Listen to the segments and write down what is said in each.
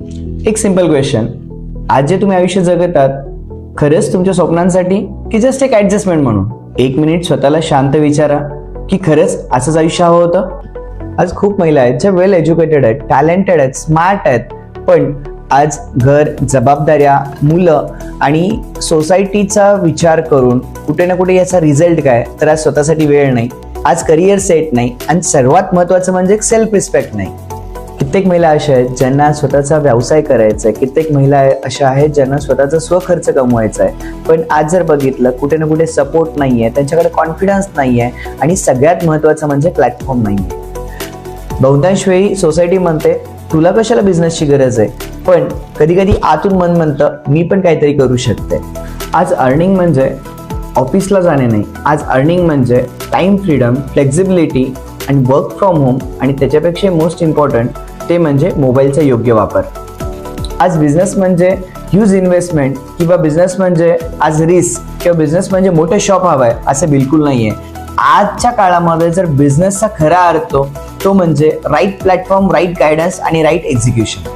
एक simple question, आज जे तुम्ही आयुष्य जगतात खरंच तुमच्या स्वप्नांसाठी की जस्ट एक ऍडजस्टमेंट म्हणून? एक मिनिट स्वतःला शांत विचारा की खरंच असंच आयुष्य हवं होतं? आज खूप महिला आहेत ज्या वेल एज्युकेटेड आहेत, टॅलेंटेड आहेत, स्मार्ट आहेत, पण आज घर, जबाबदाऱ्या, मुलं आणि सोसायटीचा विचार करून कुठे ना कुठे याचा रिझल्ट काय, तर आज स्वतःसाठी वेळ नाही, आज करिअर सेट नाही आणि सर्वात महत्वाचं म्हणजे सेल्फ रिस्पेक्ट नाही. कित्येक महिला अशा आहेत ज्यांना स्वतःचा व्यवसाय करायचा आहे, कित्येक महिला अशा आहेत ज्यांना स्वतःचा स्वखर्च कमवायचा आहे, पण आज जर बघितलं कुठे ना कुठे सपोर्ट नाहीये, त्यांच्याकडे कॉन्फिडन्स नाहीये आणि सगळ्यात महत्वाचं म्हणजे प्लॅटफॉर्म नाहीये. बहुतांश वेळी सोसायटी म्हणते तुला कशाला बिझनेसची गरज आहे, पण कधी कधी आतून मन म्हणतं मी पण काहीतरी करू शकते. आज अर्निंग म्हणजे ऑफिसला जाणे नाही, आज अर्निंग म्हणजे टाइम फ्रीडम, फ्लेक्झिबिलिटी आणि वर्क फ्रॉम होम, आणि त्याच्यापेक्षा मोस्ट इम्पॉर्टंट ते म्हणजे मोबाईलचा योग्य वापर. आज बिझनेस म्हणजे ह्यूज इन्व्हेस्टमेंट किंवा बिझनेस म्हणजे आज रिस्क किंवा बिझनेस म्हणजे मोठं शॉप हवाय असं बिलकुल नाहीये. आजच्या काळामध्ये जर बिझनेसचा खरा अर्थ तो म्हणजे राईट प्लॅटफॉर्म, राईट गायडन्स आणि राईट एक्झिक्युशन.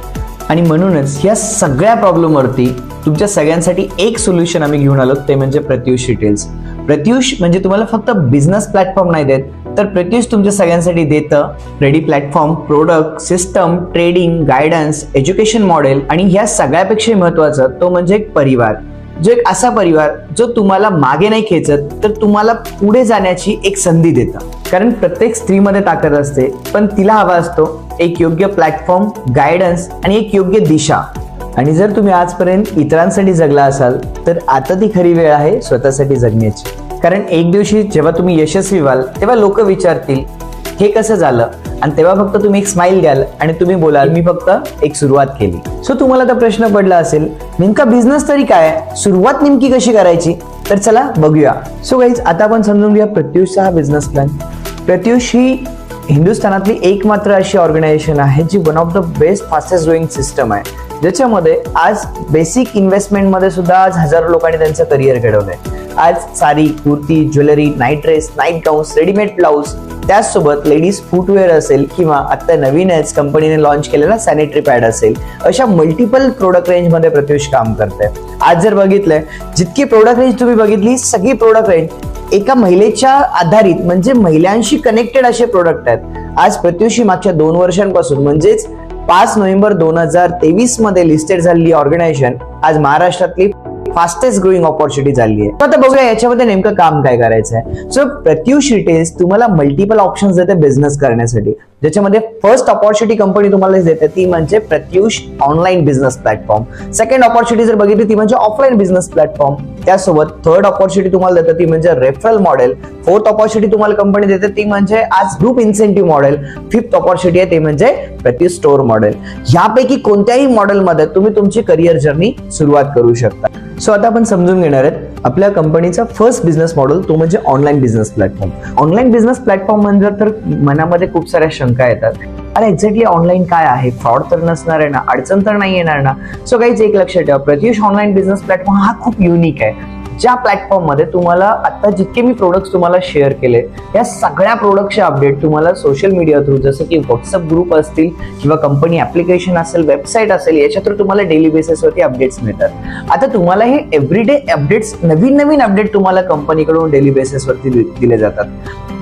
आणि म्हणूनच या सगळ्या प्रॉब्लेमवरती तुमच्या सगळ्यांसाठी एक सोल्युशन आम्ही घेऊन आलो, ते म्हणजे प्रत्युष रिटेल्स. प्रत्युष म्हणजे तुम्हाला फक्त बिझनेस प्लॅटफॉर्म नाही देत, तर प्रत्युष तुमच्या सगळ्यांसाठी देतं ready platform, product, system, trading, guidance, education model आणि ह्या सगळ्यापेक्षा महत्वाचं तो म्हणजे एक परिवार, जो एक असा परिवार जो तुम्हाला मागे नाही खेचत तर तुम्हाला पुढे जाण्याची एक संधी देतं. कारण प्रत्येक स्त्रीमध्ये ताकद असते, पण तिला हवा असतो एक योग्य प्लॅटफॉर्म, गायडन्स आणि एक योग्य दिशा. आणि जर तुम्ही आजपर्यंत इतरांसाठी जगला असाल तर आता ती खरी वेळ आहे स्वतःसाठी जगण्याची. कारण एक दिवशी जेव्हा तुम्ही यशस्वी व्हाल तेव्हा लोक विचारतील हे कसं झालं, आणि तेव्हा फक्त तुम्ही एक स्माइल द्याल आणि तुम्ही बोलाल मी फक्त एक सुरुवात केली. सो तुम्हाला तर प्रश्न पडला असेल नेमका बिझनेस तरी काय, सुरुवात नेमकी कशी करायची, तर चला बघूया. सो गाईज, आता आपण समजून घ्या प्रत्युषचा हा बिझनेस प्लॅन. प्रत्युष ही हिंदुस्थानातली एकमात्र अशी ऑर्गनायझेशन आहे जी one of the best fastest growing system आहे, ज्याच्यामध्ये आज बेसिक इन्व्हेस्टमेंट मध्ये सुद्धा आज हजारो लोकांनी त्यांचं करिअर घडवलंय. आज sari, kurti, jewellery, night dress, night gowns, readymade blouse, त्याचसोबत लेडीज फुटवेअर असेल किंवा आता नवीनच कंपनीने लॉन्च केलेला सॅनिटरी पॅड असेल, अशा मल्टिपल प्रोडक्ट रेंज मध्ये प्रत्युष काम करते. आज जर बघितलंय जितकी प्रोडक्ट रेंज तुम्ही बघितली, सगळी प्रोडक्ट रेंज एका महिलेच्या आधारित म्हणजे महिलांशी कनेक्टेड असे प्रोडक्ट आहेत. आज प्रत्युष मागच्या 2 वर्षांपासून म्हणजेच 5 नोव्हेंबर 2023 मध्ये लिस्टेड झालेली ऑर्गनायझेशन आज महाराष्ट्रातली फास्टेस्ट ग्रोईंग ऑपॉर्च्युनिटी झाली आहे. आता बघूया याच्यामध्ये नेमकं काम काय करायचं आहे. सो प्रत्युष रिटेल्स तुम्हाला मल्टिपल ऑप्शन्स देते बिझनेस करण्यासाठी, ज्याच्यामध्ये फर्स्ट ऑपॉर्च्युनिटी कंपनी तुम्हाला देते ती म्हणजे Pratyush online business platform. Second opportunity जर बघितली ती म्हणजे ऑफलाईन बिझनेस प्लॅटफॉर्म. त्यासोबत थर्ड ऑपॉर्च्युनिटी तुम्हाला देते ती म्हणजे रेफरल मॉडेल. फोर्थ ऑपॉर्च्युनिटी तुम्हाला कंपनी देते ती म्हणजे आज group incentive model. Fifth opportunity आहे ते म्हणजे प्रत्युष स्टोअर मॉडेल. यापैकी कोणत्याही मॉडेलमध्ये तुम्ही तुमची करिअर जर्नी सुरुवात करू शकता. सो आता आपण समजून घेणार आहेत आपल्या कंपनीचा फर्स्ट बिझनेस मॉडेल, तो म्हणजे online business platform. Online business platform म्हणजे तर मनामध्ये खूप साऱ्या शंका येतात, अरे एक्झॅक्टली ऑनलाईन काय आहे, फ्रॉड तर नसणार आहे ना, अडचण तर नाही येणार ना. सो काहीच एक लक्षात ठेवा, प्रत्युष ऑनलाईन बिझनेस प्लॅटफॉर्म हा खूप युनिक आहे. ज्या प्लॅटफॉर्म मध्ये तुम्हाला आता जितके मी प्रोडक्ट्स तुम्हाला शेअर केले, या सगळ्या प्रोडक्टचे अपडेट तुम्हाला सोशल मीडिया थ्रू, जसं की व्हॉट्सअप ग्रुप असतील किंवा कंपनी ऍप्लिकेशन असेल, वेबसाईट असेल, याच्या थ्रू तुम्हाला डेली बेसिसवरती अपडेट्स मिळतात. आता तुम्हाला हे एव्हरीडे अपडेट्स, नवीन अपडेट तुम्हाला कंपनीकडून डेली बेसिसवरती दिले जातात.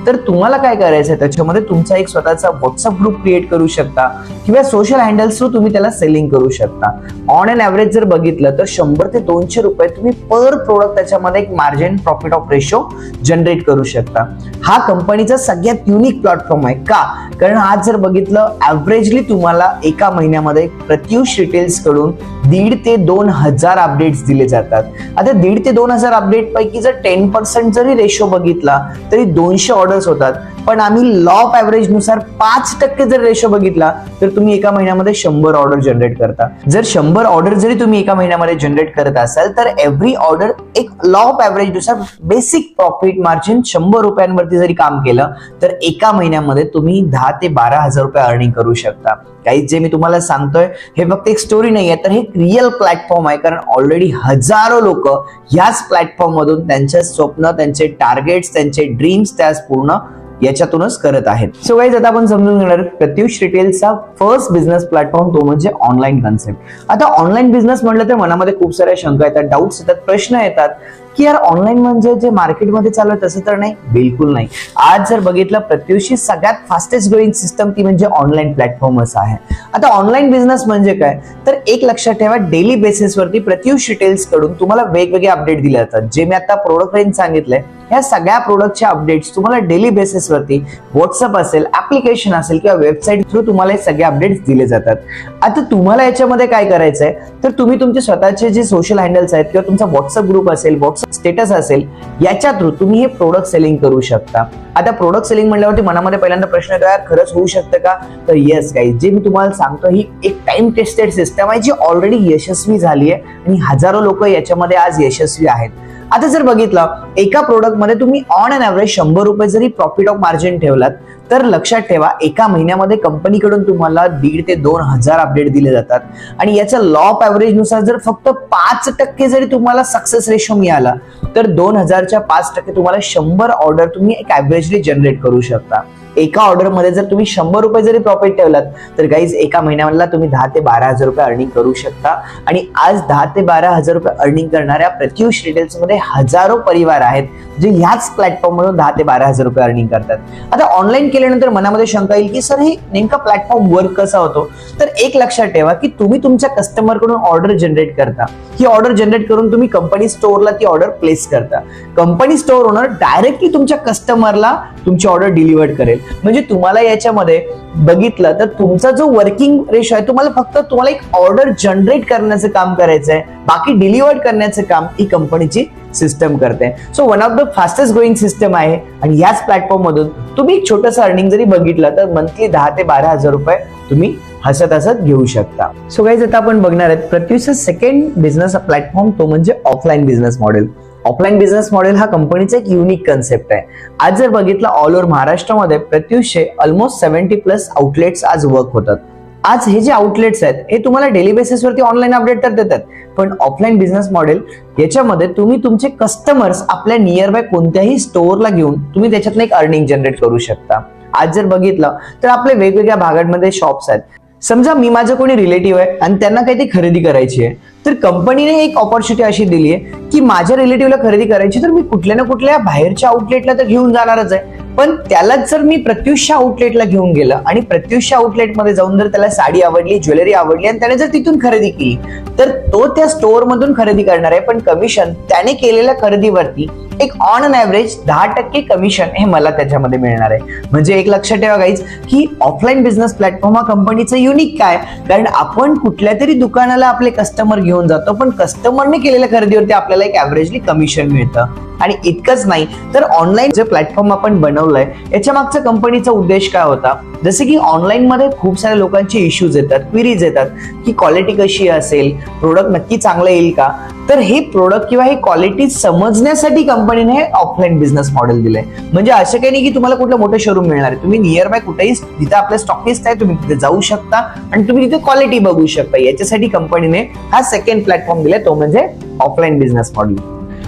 तर तुम्हाला काय करायचं, त्याच्यामध्ये तुमचा एक स्वतःचा व्हॉट्सअप ग्रुप क्रिएट करू शकता किंवा सोशल हँडल्स थ्रू तुम्ही त्याला सेलिंग करू शकता. ऑन अँड ऍव्हरेज जर बघितलं तर 100 ते 200 रुपये तुम्ही पर प्रोडक्ट त्याच्यामध्ये एक margin profit of ratio generate करू शकता. हा कंपनीचा सगळ्यात युनिक प्लॅटफॉर्म आहे. का? कारण आज जर बघितलं ऍव्हरेजली तुम्हाला एका महिन्यामध्ये प्रत्युष रिटेल्स कडून 1,500 ते 2,000 अपडेट्स दिले जातात. आता 1,500 ते 2,000 अपडेट पैकी जर 10% जरी रेशो बघितला तरी 200 ऑर्डर्स होतात. पण आम्ही लॉ ऑफ ऍव्हरेज नुसार 5% जर रेशो बघितला तर तुम्ही एका महिन्यामध्ये 100 ऑर्डर जनरेट करता. जर 100 ऑर्डर जरी तुम्ही एका महिन्यामध्ये जनरेट करत असाल तर एव्हरी ऑर्डर एक लॉ ऑफ ऍव्हरेज नुसार बेसिक प्रॉफिट मार्जिन 100 रुपयांवरती जरी काम केलं तर एका महिन्यामध्ये तुम्ही 10 ते 12,000 रुपये अर्निंग करू शकता. काही जे मी तुम्हाला सांगतोय हे फक्त एक स्टोरी नाहीये, तर हे रिअल प्लॅटफॉर्म आहे. कारण ऑलरेडी हजारो लोक ह्याच प्लॅटफॉर्म मधून त्यांचे स्वप्न, त्यांचे टार्गेट्स, त्यांचे ड्रीम्स त्यास पूर्ण याच्यातूनच करत आहेत. सो गाईज आता आपण समजून घेणार प्रत्युष रिटेलचा फर्स्ट बिझनेस प्लॅटफॉर्म तो म्हणजे ऑनलाईन कन्सेप्ट. आता ऑनलाईन बिझनेस म्हटलं तर मनामध्ये खूप साऱ्या शंका येतात, डाऊट्स येतात, प्रश्न येतात की यार ऑनलाईन म्हणजे जे मार्केटमध्ये चालू आहे तसं तर नाही. बिलकुल नाही. आज जर बघितलं प्रत्युषची सगळ्यात फास्टेस्ट ग्रोईंग सिस्टम ती म्हणजे ऑनलाईन प्लॅटफॉर्मच आहे. आता ऑनलाईन बिझनेस म्हणजे काय तर एक लक्षात ठेवा, डेली बेसिसवरती प्रत्युष रिटेल्स कडून तुम्हाला वेगवेगळे अपडेट दिले जातात. जे मी आता प्रोडक्ट रेंज सांगितलंय ह्या सगळ्या प्रोडक्टच्या अपडेट्स तुम्हाला डेली बेसिसवरती व्हॉट्सअप असेल, ऍप्लिकेशन असेल किंवा वेबसाईट थ्रू तुम्हाला हे सगळे अपडेट्स दिले जातात. आता तुम्हाला याच्यामध्ये काय करायचंय तर तुम्ही तुमचे स्वतःचे जे सोशल हँडल्स आहेत किंवा तुमचा व्हॉट्सअप ग्रुप असेल, व्हॉट्सअप स्टेटस असेल, याच्या थ्रू तुम्ही हे प्रोडक्ट सेलिंग करू शकता. आता प्रोडक्ट सेलिंग म्हणल्यावरती मनामध्ये पहिल्यांदा प्रश्न येतो, यार खरंच होऊ शकतं का? तर येस गाईज, जे मी तुम्हाला सांगतो ही एक टाइम टेस्टेड सिस्टम आहे जी ऑलरेडी यशस्वी झाली आहे आणि हजारो लोक याच्यामध्ये आज यशस्वी आहेत. आता जर बघितलं एका प्रोडक्ट मध्ये तुम्ही ऑन अन ऍव्हरेज 100 रुपये जरी प्रॉफिट ऑफ मार्जिन ठेवलात तर लक्षात ठेवा एका महिन्यामध्ये कंपनीकडून तुम्हाला 1,500 ते 2,000 अपडेट दिले जातात. आणि याच्या लॉ ऑफ ऍव्हरेज नुसार जर फक्त 5% जरी तुम्हाला सक्सेस रेशो मिळाला तर 2,000च्या 5% तुम्हाला 100 ऑर्डर तुम्ही एक ऍव्हरेजली जनरेट करू शकता. एका ऑर्डर मध्ये जर तुम्ही 100 रुपये जरी प्रॉफिट ठेवलात तर गाईज एका महिन्याला तुम्ही 10 ते 12,000 रुपये अर्निंग करू शकता. आणि आज 10 ते 12,000 रुपये अर्निंग करणाऱ्या प्रत्युष रिटेल्स मध्ये हजारो परिवार आहेत जे ह्याच प्लॅटफॉर्म मधून 10 ते 12,000 रुपये अर्निंग करतात. आता ऑनलाईन केल्यानंतर मनामध्ये शंका येईल की सर हे नेमका प्लॅटफॉर्म वर्क कसा होतो. तर एक लक्षात ठेवा की तुम्ही तुमच्या कस्टमर कडून ऑर्डर जनरेट करता. ही ऑर्डर जनरेट करून तुम्ही कंपनी स्टोअरला ती ऑर्डर प्लेस करता. कंपनी स्टोअर ओनर डायरेक्टली तुमच्या कस्टमरला तुमची ऑर्डर डिलिव्हर करेल. म्हणजे तुम्हाला याच्यामध्ये बघितलं तर तुमचा जो वर्किंग रेशो आहे तुम्हाला एक ऑर्डर जनरेट करण्याचं काम करायचं आहे, बाकी डिलिव्हर करण्याचं काम ही कंपनीची सिस्टम करते. So one of the fastest growing system आहे आणि याच प्लॅटफॉर्म मधून तुम्ही एक छोटंसं अर्निंग जरी बघितलं तर मंथली 10 ते 12,000 रुपये तुम्ही हसत हसत घेऊ शकता. सो गाईज आता आपण बघणार आहेत प्रत्युषचा सेकंड बिझनेस प्लॅटफॉर्म तो म्हणजे offline business model. Offline business model हा कंपनीचा एक युनिक कन्सेप्ट आहे. आज जर बघितलं ऑल ओव्हर महाराष्ट्रामध्ये प्रत्युषचे ऑलमोस्ट 70+ आउटलेट्स आज वर्क होतात. आज हे जे आउटलेट्स आहेत हे तुम्हाला डेली बेसिसवरती ऑनलाईन अपडेट तर देतात, पण ऑफलाईन बिझनेस मॉडेल याच्यामध्ये तुम्ही तुमचे कस्टमर्स आपल्या नियर बाय कोणत्याही स्टोअरला घेऊन तुम्ही त्याच्यातनं एक अर्निंग जनरेट करू शकता. आज जर बघितलं तर आपल्या वेगवेगळ्या भागांमध्ये शॉप्स आहेत. समजा मी माझं कोणी रिलेटिव्ह आहे आणि त्यांना काही ती खरेदी करायची आहे तर कंपनीने एक ऑपॉर्च्युनिटी अशी दिली आहे की माझ्या रिलेटिव्हला खरेदी करायची तर मी कुठल्या ना कुठल्या बाहेरच्या आउटलेटला तर घेऊन जाणारच आहे, पण त्यालाच जर मी प्रत्युषच्या आउटलेटला घेऊन गेलं आणि प्रत्युषच्या आउटलेटमध्ये जाऊन जर त्याला साडी आवडली, ज्वेलरी आवडली आणि त्याने जर तिथून खरेदी केली तर तो त्या स्टोअर मधून खरेदी करणार आहे, पण कमिशन त्याने केलेल्या खरेदीवरती एक ऑन अन ऍव्हरेज 10% कमिशन हे मला त्याच्यामध्ये मिळणार आहे. म्हणजे एक लक्षात ठेवा गाईज की ऑफलाईन बिझनेस प्लॅटफॉर्म हा कंपनीचं युनिक काय, कारण आपण कुठल्या तरी दुकानाला आपले कस्टमर घेऊन जातो पण कस्टमरने केलेल्या खरेदीवरती आपल्याला एक ऍव्हरेजली कमिशन मिळतं. आणि इतकंच नाही तर ऑनलाईन जे प्लॅटफॉर्म आपण बनवलंय याच्या मागचा कंपनीचा उद्देश काय होता, जसे की ऑनलाईन मध्ये खूप साऱ्या लोकांचे इश्यूज येतात, क्वेरीज येतात की क्वालिटी कशी असेल, प्रोडक्ट नक्की चांगलं येईल का. तर हे प्रोडक्ट किंवा हे क्वालिटी समजण्यासाठी कंपनीने हे ऑफलाईन बिझनेस मॉडेल दिलंय. म्हणजे असं काही नाही की तुम्हाला कुठलं मोठं शोरूम मिळणार आहे, तुम्ही नियर बाय कुठेही जिथे आपले स्टॉकिस्ट आहे तुम्ही तिथे जाऊ शकता आणि तुम्ही तिथे क्वालिटी बघू शकता. याच्यासाठी कंपनीने हा सेकंड प्लॅटफॉर्म दिलाय तो म्हणजे offline business model.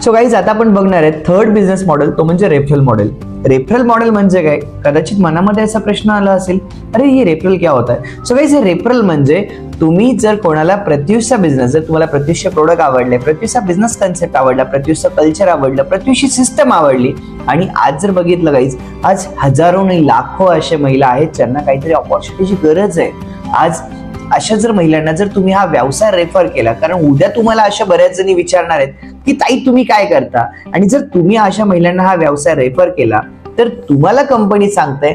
So guys आता आपण बघणार आहे थर्ड बिझनेस मॉडेल तो म्हणजे रेफरल मॉडेल. रेफरल मॉडेल म्हणजे काय, कदाचित मनामध्ये असा प्रश्न आला असेल अरे हे रेफरल क्या होता है. सो गाईज हे रेफरल म्हणजे तुम्ही जर कोणाला प्रत्युषचा बिझनेस, जर तुम्हाला प्रत्युषचे प्रोडक्ट आवडले, प्रत्युषचा बिझनेस कन्सेप्ट आवडला, प्रत्युषचं कल्चर आवडलं, प्रत्युषची सिस्टम आवडली आणि आज जर बघितलं गाईज आज हजारो नाही लाखो अशा महिला आहेत ज्यांना काहीतरी ऑपॉर्च्युनिटीची गरज आहे. आज अशा जर महिलांना जर तुम्ही हा व्यवसाय रेफर केला, कारण उद्या तुम्हाला अशा बऱ्याच जणी विचारणार आहेत की ताई तुम्ही काय करता, आणि जर तुम्ही अशा महिलांना हा व्यवसाय रेफर केला तर तुम्हाला कंपनी सांगते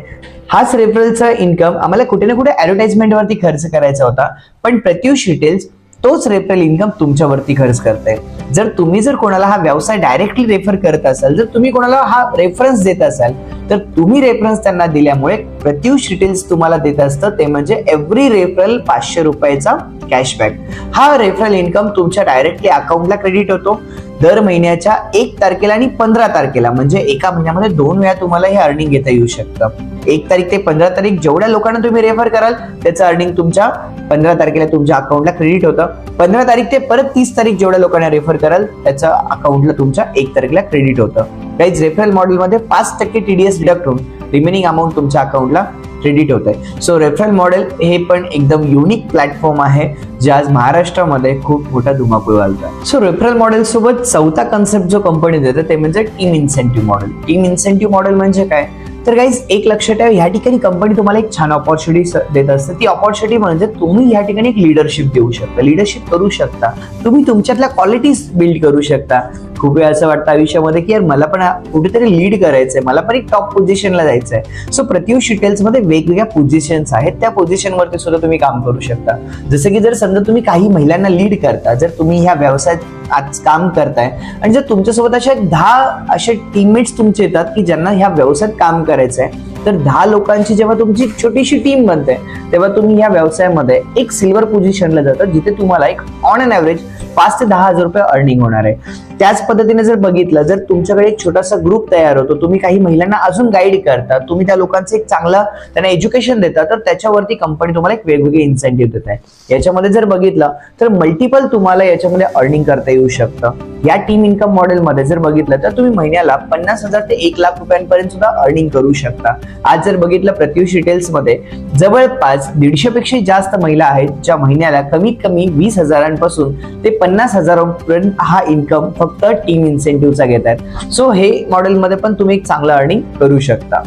हाच रेफरलचा इन्कम आम्हाला कुठे ना कुठे ऍडव्हर्टाइजमेंट वरती खर्च करायचा होता, पण प्रत्युष रिटेल्स तोच रेफरल इन्कम तुमच्यावरती खर्च करते. जर कोणाला हा व्यवसाय डायरेक्टली रेफर करत असाल, जर तुम्ही कोणाला हा रेफरन्स देत असाल तर तुम्ही रेफरन्स त्यांना दिल्यामुळे प्रत्युष रिटेल्स तुम्हाला देत असतं ते म्हणजे एव्हरी रेफरल 500 रुपयाचा कॅशबॅक. हा रेफरल इन्कम तुमच्या डायरेक्टली अकाउंटला क्रेडिट होतो दर महिन्याच्या 1 तारखेला आणि 15 तारखेला. म्हणजे एका महिन्यामध्ये 2 वेळा तुम्हाला हे अर्निंग घेता येऊ शकतं. 1 तारीख ते 15 तारीख जेवढ्या लोकांना तुम्ही रेफर कराल त्याचं अर्निंग तुमच्या 15 तारखेला तुमच्या अकाउंटला क्रेडिट होतं. 15 तारीख ते परत 30 तारीख जेवढ्या लोकांना रेफर कराल त्याच्या अकाउंटला तुमच्या 1 तारखेला क्रेडिट होतं. गाईज रेफरल मॉडेलमध्ये 5% TDS डिडक्ट होऊन रिमेनिंग अमाऊंट तुमच्या अकाउंटला क्रेडिट होत आहे. सो रेफरल मॉडेल हे पण एकदम युनिक प्लॅटफॉर्म आहे जे आज महाराष्ट्रामध्ये खूप मोठा धुमाकूळ घालत आहे. सो रेफरल मॉडेल सोबत चौथा कन्सेप्ट जो कंपनी देते ते म्हणजे team incentive model. Team incentive model म्हणजे काय, तर गाईज एक लक्षात ठेवा, ह्या ठिकाणी कंपनी तुम्हाला एक छान ऑपॉर्च्युनिटी देत असते. ती ऑपॉर्च्युनिटी म्हणजे तुम्ही ह्या ठिकाणी एक लिडरशिप देऊ शकता, लिडरशिप करू शकता, तुम्ही तुमच्यातल्या क्वालिटीज बिल्ड करू शकता. खूप वेळा असं वाटतं आयुष्यामध्ये की यार मला पण कुठेतरी लीड करायचंय, मला पण एक टॉप पोझिशनला जायचंय. सो प्रत्युष रिटेल्स मध्ये वेगवेगळ्या पोझिशन्स आहेत, त्या पोझिशनवरती सुद्धा तुम्ही काम करू शकता. जसं की जर समजा तुम्ही काही महिलांना लीड करता, जर तुम्ही ह्या व्यवसायात आज काम करताय आणि जर तुमच्यासोबत अशा 10 असे टीममेट्स तुमचे येतात की ज्यांना ह्या व्यवसायात काम करायचंय, तर 10 लोकांची जेव्हा तुमची छोटीशी टीम बनते तेव्हा तुम्ही ह्या व्यवसायामध्ये एक सिल्वर पोझिशनला जाता, जिथे तुम्हाला एक ऑन अन ऍव्हरेज 5 ते 10 हजार रुपये अर्निंग होणार आहे. त्याच पद्धतीने जर बघितलं, जर तुमच्याकडे एक छोटासा ग्रुप तयार होतो, तुम्ही काही महिलांना अजून गाईड करता, तुम्ही त्या लोकांचं एक चांगलं त्यांना एज्युकेशन देता, तर त्याच्यावरती कंपनी तुम्हाला एक वेगवेगळे इन्सेंटिव्ह देत आहे. याच्यामध्ये जर बघितलं तर मल्टिपल तुम्हाला याच्यामध्ये अर्निंग करता येऊ शकतं. या टीम इन्कम मॉडेलमध्ये जर बघितलं तर तुम्ही महिन्याला 50,000 ते 1,00,000 रुपयांपर्यंत सुद्धा अर्निंग करू शकता. आज जर बघितलं प्रत्युष रिटेल्स मध्ये जवळपास 150 पेक्षा जास्त महिला आहेत ज्या महिन्याला कमीत कमी 20,000पासून ते 50,000पर्यंत हा इन्कम फक्त टीम इन्सेंटिव्हचा घेत आहेत. सो हे मॉडेलमध्ये पण तुम्ही एक चांगलं अर्निंग करू शकता.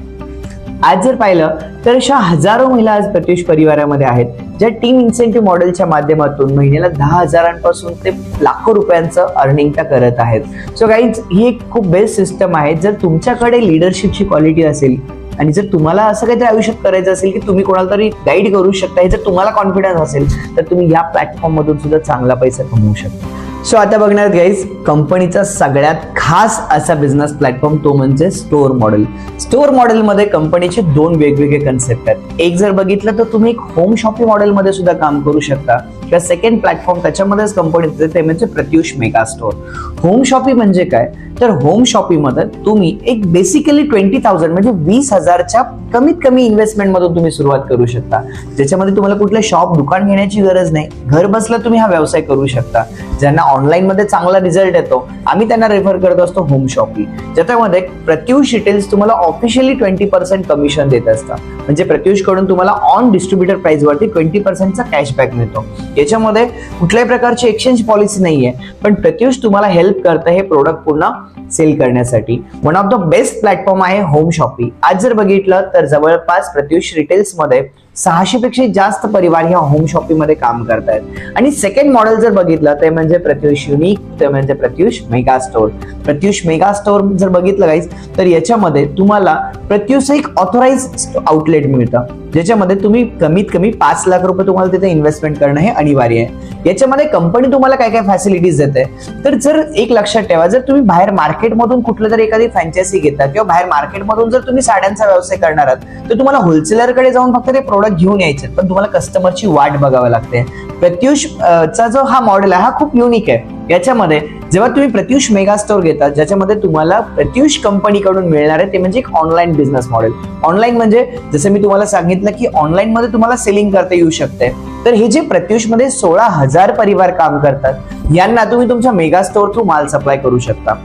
आज जर पाहिलं तर अशा हजारो महिला आज प्रत्युष परिवारामध्ये आहेत ज्या टीम इन्सेंटिव्ह मॉडेलच्या माध्यमातून महिन्याला 10,000पासून ते लाखो रुपयांचं अर्निंग त्या करत आहेत. सो गाईज ही एक खूप बेस्ट सिस्टम आहे. जर तुमच्याकडे लिडरशिपची क्वालिटी असेल आणि जर तुम्हाला असं काहीतरी आयुष्यात करायचं असेल की तुम्ही कोणाला तरी गाईड करू शकता, हे जर तुम्हाला कॉन्फिडन्स असेल तर तुम्ही या प्लॅटफॉर्म मधून सुद्धा चांगला पैसा कमवू शकता. सो आता बघणार गाईज कंपनीचा सगळ्यात खास असा बिझनेस प्लॅटफॉर्म, तो म्हणजे स्टोअर मॉडेल. स्टोअर मॉडेलमध्ये कंपनीचे 2 वेगवेगळे कन्सेप्ट आहेत. एक जर बघितलं तर तुम्ही एक होम शॉपिंग मॉडेलमध्ये सुद्धा काम करू शकता, किंवा सेकंड प्लॅटफॉर्म त्याच्यामध्येच कंपनी देते ते म्हणजे Pratyush mega store. Home shopping म्हणजे काय, तर होम शॉपिंग मध्ये तुम्ही एक बेसिकली 20,000 म्हणजे 20,000च्या कमीत कमी इन्व्हेस्टमेंट मधून तुम्ही सुरुवात करू शकता, ज्याच्यामध्ये तुम्हाला कुठलं शॉप दुकान घेण्याची गरज नाही. घर बसल्या तुम्ही हा व्यवसाय करू शकता. ज्यांना ऑनलाईन मध्ये चांगला रिझल्ट येतो आम्ही त्यांना रेफर करत असतो होम शॉपिंग, ज्याच्यामध्ये प्रत्युष रिटेल्स तुम्हाला ऑफिशियली 20% कमिशन देत असतं. म्हणजे प्रत्युष कडून तुम्हाला ऑन डिस्ट्रीब्युटर प्राइस वरती 20%चा कॅशबॅक मिळतो. याच्यामध्ये कुठल्याही प्रकारची एक्सचेंज पॉलिसी नाहीये, पण प्रत्युष तुम्हाला हेल्प करतं हे प्रोडक्ट पुन्हा सेल करण्यासाठी. One of the best platform आहे होम शॉपिंग. आज जर बघितलं तर जवळपास प्रत्युष रिटेल्स मध्ये 600 पेक्षा जास्त परिवार ह्या होम शॉपिंग मध्ये काम करतायत. आणि सेकंड मॉडेल जर बघितलं ते म्हणजे प्रत्युष युनिक, ते म्हणजे Pratyush mega store. Pratyush mega store जर बघितलं गाईज तर याच्यामध्ये तुम्हाला प्रत्युष एक ऑथोराइज आउटलेट मिळतं, ज्याच्यामध्ये तुम्ही कमीत कमी 5 लाख रुपये तुम्हाला तिथे इन्व्हेस्टमेंट करणं हे अनिवार्य आहे. याच्यामध्ये कंपनी तुम्हाला काय काय फॅसिलिटीज देते, तर जर एक लक्षात ठेवा, जर तुम्ही बाहेर मार्केटमधून कुठलं तरी एखादी फ्रँचायझी घेता किंवा बाहेर मार्केटमधून जर तुम्ही साड्यांचा व्यवसाय करणार आहात तर तुम्हाला होलसेलरकडे जाऊन फक्त ते प्रोडक्ट घेऊन यायचे, पण तुम्हाला कस्टमरची वाट बघावी लागते. प्रत्युष चा जो हा मॉडेल आहे हा खूप युनिक आहे. याच्यामध्ये जेव्हा तुम्ही प्रत्युष मेगा स्टोअर घेता, ज्याच्यामध्ये तुम्हाला प्रत्युष कंपनीकडून मिळणार आहे ते म्हणजे एक ऑनलाईन बिझनेस मॉडेल. ऑनलाईन म्हणजे जसं मी तुम्हाला सांगितलं की ऑनलाईन मध्ये तुम्हाला सेलिंग करता येऊ शकते. तर हे जे प्रत्युष मध्ये 16,000 परिवार काम करतात यांना तुम्ही तुमच्या मेगा स्टोअर थ्रू माल सप्लाय करू शकता.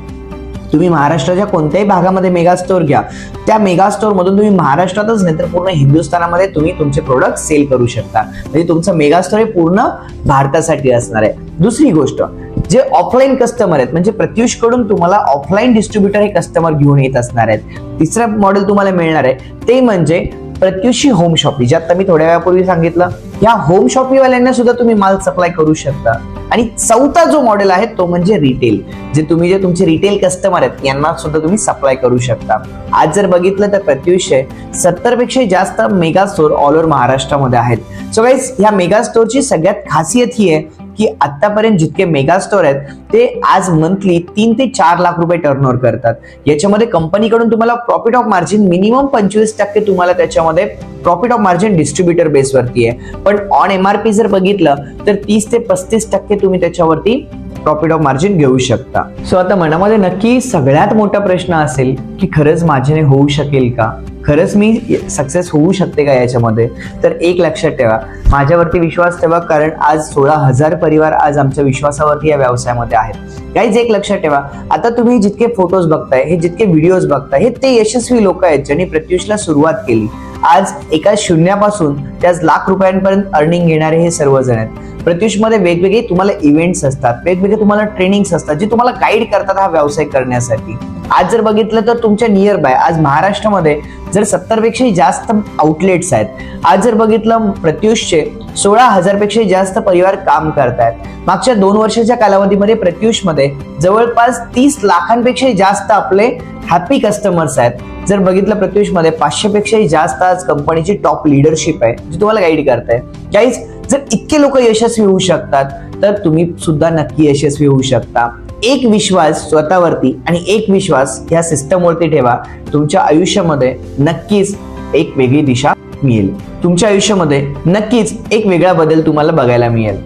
तुम्ही महाराष्ट्राच्या कोणत्याही भागामध्ये मेगा स्टोअर घ्या, त्या मेगा स्टोअर मधून तुम्ही महाराष्ट्रातच नाही तर पूर्ण हिंदुस्थानामध्ये तुम्ही तुमचे प्रोडक्ट सेल करू शकता. म्हणजे तुमचं मेगा स्टोअर हे पूर्ण भारतासाठी असणार आहे. दुसरी गोष्ट, जे ऑफलाईन कस्टमर आहेत म्हणजे प्रत्युष कडून तुम्हाला ऑफलाईन डिस्ट्रीब्युटर हे कस्टमर घेऊन येत असणार आहेत. तिसरं मॉडेल तुम्हाला मिळणार आहे ते म्हणजे प्रत्युषी होम शॉपिंग, ज्यात मी थोड्या वेळापूर्वी सांगितलं. या होम शॉपिंग वाल्यांना सुद्धा तुम्ही माल सप्लाय करू शकता. आणि चौथा जो मॉडेल आहे तो म्हणजे रिटेल, जे तुमचे रिटेल कस्टमर आहेत यांना सुद्धा तुम्ही सप्लाय करू शकता. आज जर बघितलं तर प्रत्युष 70 पेक्षा जास्त मेगा स्टोअर ऑल ओव्हर महाराष्ट्रामध्ये आहेत. सो गाईज या मेगा स्टोअरची सगळ्यात खासियत ही आहे की आतापर्यंत जितके मेगा स्टोअर आहेत ते आज मंथली 3 ते 4 लाख रुपये टर्नओव्हर करतात. याच्यामध्ये कंपनीकडून तुम्हाला प्रॉफिट ऑफ मार्जिन मिनिमम 25% तुम्हाला त्याच्यामध्ये प्रॉफिट ऑफ मार्जिन डिस्ट्रीब्युटर बेसवरती आहे. पण ऑन MRP जर बघितलं तर 30 ते 35% तुम्ही त्याच्यावरती प्रॉफिट ऑफ मार्जिन घेऊ शकता. सो आता मनामध्ये नक्की सगळ्यात मोठा प्रश्न असेल की खरंच माझ्याने होऊ शकेल का, खरंच मी सक्सेस होऊ शकते का याच्यामध्ये. तर एक लक्षात ठेवा, माझ्यावरती विश्वास ठेवा, कारण आज 16,000 परिवार आज आमच्या विश्वासावरती या व्यवसायामध्ये आहेत. काहीच एक लक्षात ठेवा, आता तुम्ही जितके फोटोज बघताय, हे जितके व्हिडिओज बघताय, हे ते यशस्वी लोक आहेत ज्यांनी प्रत्युषला सुरुवात केली. आज एका शून्यापासून ते आज लाख रुपयांपर्यंत अर्निंग घेणारे हे सर्वजण आहेत. प्रत्युषमध्ये वेगवेगळे तुम्हाला इव्हेंट्स असतात, वेगवेगळे तुम्हाला ट्रेनिंग्स असतात जे तुम्हाला गाईड करतात हा व्यवसाय करण्यासाठी. आज जर बघितलं तर तुमच्या नियर बाय आज महाराष्ट्रामध्ये जर 70 पेक्षाही जास्त आउटलेट्स आहेत. आज जर बघितलं प्रत्युषचे 16,000 पेक्षाही जास्त परिवार काम करतायत. मागच्या 2 वर्षाच्या कालावधीमध्ये प्रत्युषमध्ये जवळपास 30 लाखांपेक्षाही जास्त आपले हॅपी कस्टमर्स आहेत. जर बघितलं प्रत्युषमध्ये 500 पेक्षाही जास्त आज कंपनीची टॉप लिडरशिप आहे जी तुम्हाला गाईड करताय. गाईज, जर इतके लोक यशस्वी होऊ शकतात तर तुम्ही सुद्धा नक्की यशस्वी होऊ शकता. एक विश्वास स्वतःवरती आणि एक विश्वास या सिस्टमवरती ठेवा. तुमच्या आयुष्यामध्ये नक्कीच एक वेगळी दिशा मिळेल. तुमच्या आयुष्यामध्ये नक्कीच एक वेगळा बदल तुम्हाला बघायला मिळेल.